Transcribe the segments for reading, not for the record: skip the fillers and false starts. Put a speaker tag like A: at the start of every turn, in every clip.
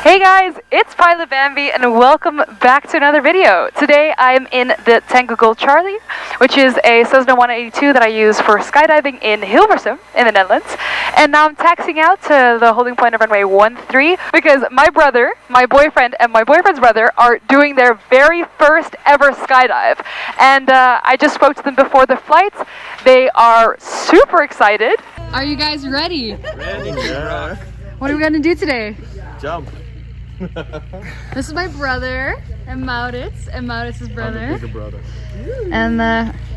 A: Hey guys, it's Pilot Bambi and welcome back to another video. Today I'm in the Tango Gold Charlie, which is a Cessna 182 that I use for skydiving in Hilversum in the Netherlands. And now I'm taxiing out to the holding point of runway 13 because my brother, my boyfriend, and my boyfriend's brother are doing their very first ever skydive. And I just spoke to them before the flight. They are super excited. Are you guys ready?
B: Ready, yeah.
A: What are we gonna do today?
B: Jump.
A: This is my brother, and Maurits's brother.
B: I'm the bigger brother.
A: And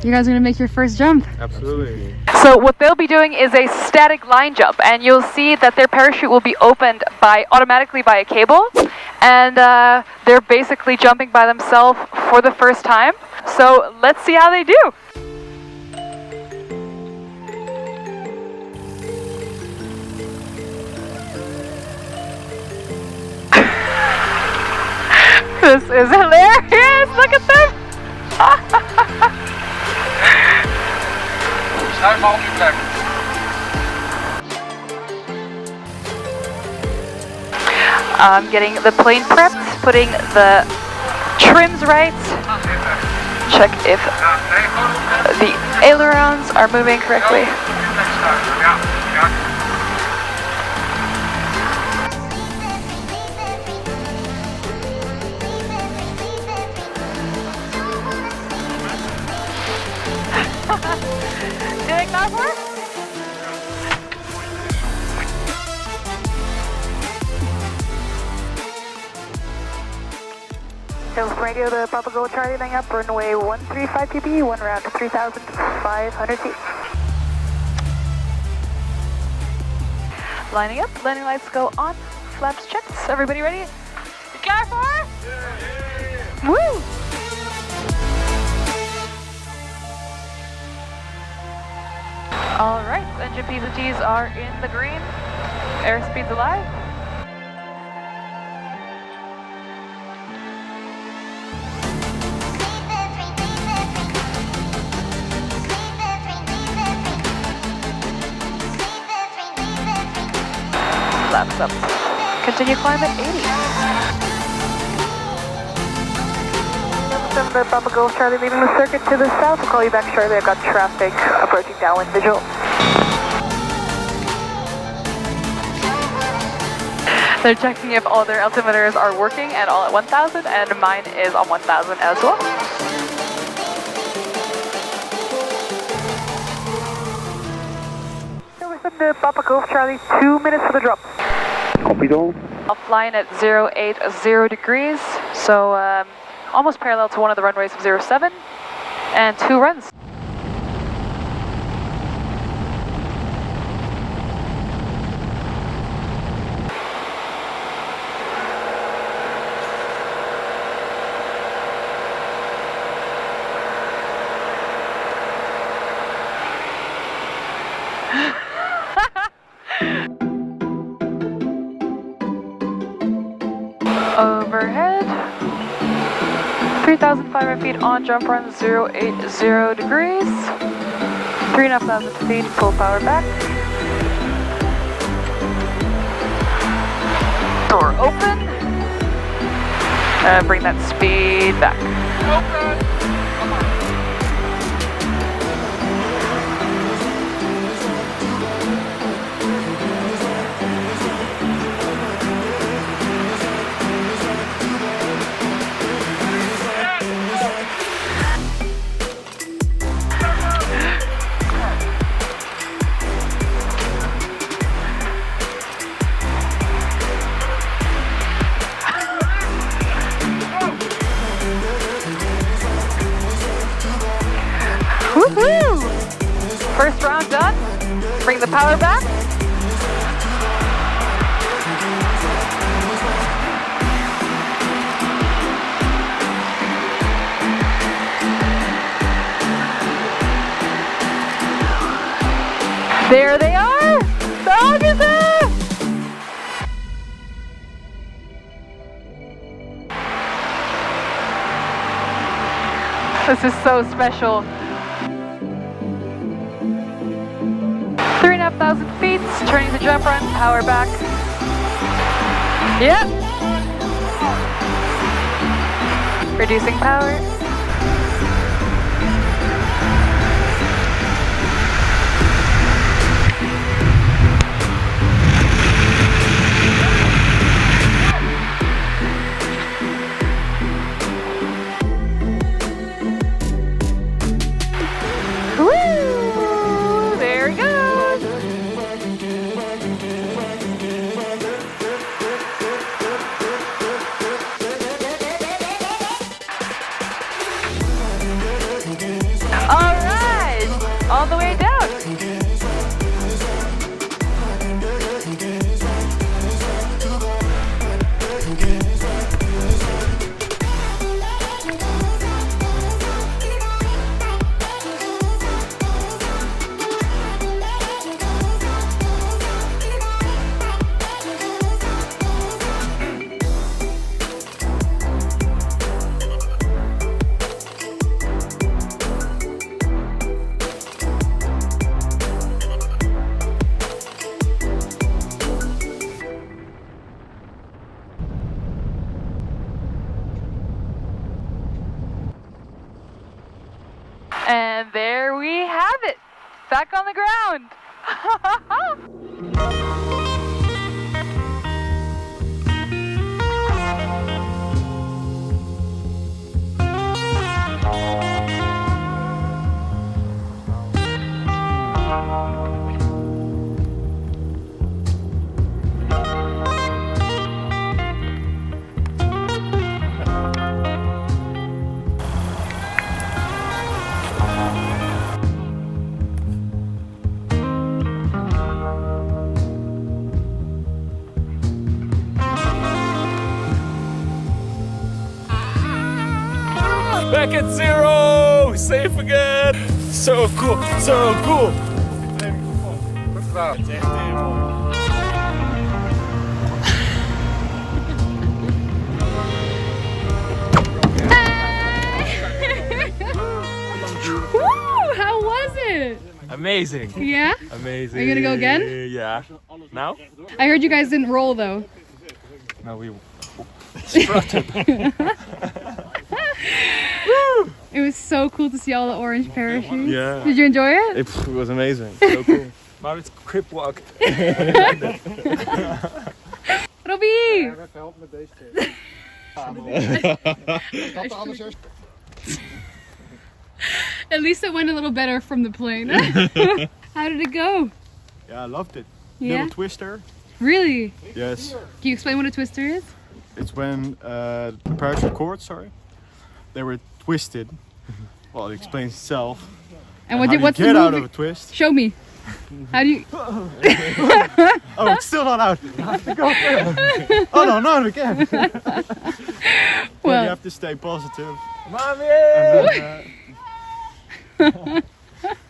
A: you guys are gonna make your first jump.
B: Absolutely.
A: So what they'll be doing is a static line jump, and you'll see that their parachute will be opened automatically by a cable, and they're basically jumping by themselves for the first time. So let's see how they do. This is hilarious! Look at them! I'm getting the plane prepped, putting the trims right, check if the ailerons are moving correctly. Doing that work? Hilversum Radio, the Papa Gold Charlie laying up, runway 135 PB, one round to 3,500 feet. Lining up, landing lights go on, flaps checked. Everybody ready? You got far? Yeah. Woo! Alright, engine P's and T's are in the green. Airspeed's alive. Flaps up. Continue climb at 80. The Papa Gold Charlie leaving the circuit to the south. We'll call you back shortly. I've got traffic approaching downwind visual. They're checking if all their altimeters are working and all at 1,000, and mine is on 1,000 as well. Hilversum to Papa Gold Charlie, 2 minutes for the drop.
C: Copy all.
A: I'll fly in at 080 degrees, so almost parallel to one of the runways of 07, and 2 runs. Overhead, 3,500 feet on jump run, 080 degrees, 3,500 feet, full power back. Door open, and bring that speed back. Open. Woohoo! First round done. Bring the power back. There they are! Dog is there! This is so special. 3,500 feet, turning the jump run, power back. Yep. Reducing power. Woo! There he goes. All right, all the way down. And there we have it, back on the ground.
B: Back at zero! Safe again! So cool, so cool! Het is echt helemaal.
A: Woo! How was it?
B: Amazing!
A: Yeah?
B: Amazing!
A: Are you gonna go again?
B: Yeah. Now?
A: I heard you guys didn't roll though.
B: No, we strutted.
A: It was so cool to see all the orange parachutes.
B: Yeah.
A: Did you enjoy it?
B: It was amazing. So cool. Maar het crip walk.
A: Robbie!
C: Even helpen met deze keer.
A: At least it went a little better from the plane. How did it go?
C: Yeah, I loved it.
A: Yeah?
C: Little twister.
A: Really?
C: Yes.
A: Can you explain what a twister is?
C: It's when the parachute cords, they were twisted. Well, it explains itself.
A: And
C: How do you
A: what's
C: get
A: the
C: out
A: movie?
C: of a twist?
A: Show me. How do you?
C: Oh, it's still not out. I have to go through. Oh no, not again. Well, you have to stay positive.
B: Mommy!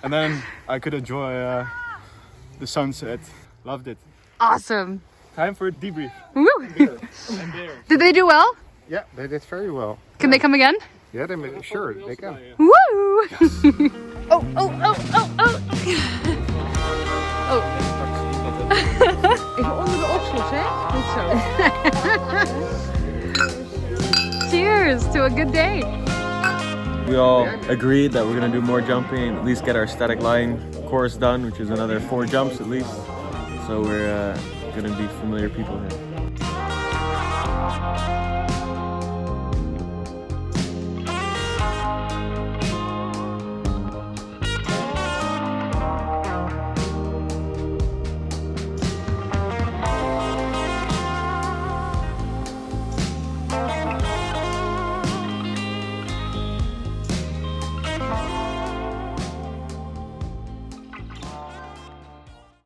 C: And then I could enjoy the sunset. Loved it.
A: Awesome.
C: Time for a debrief.
A: Woo. Did they do well?
D: Yeah, they did very well.
A: Can they come again?
D: Yeah, sure, they can.
A: Woo! Oh, oh, oh, oh, oh. Oh.
E: Even onder de oksels, hè? Goed zo.
A: Cheers to a good day.
B: We all agreed that we're gonna do more jumping, at least get our static line course done, which is another 4 jumps at least. So we're gonna be familiar people here.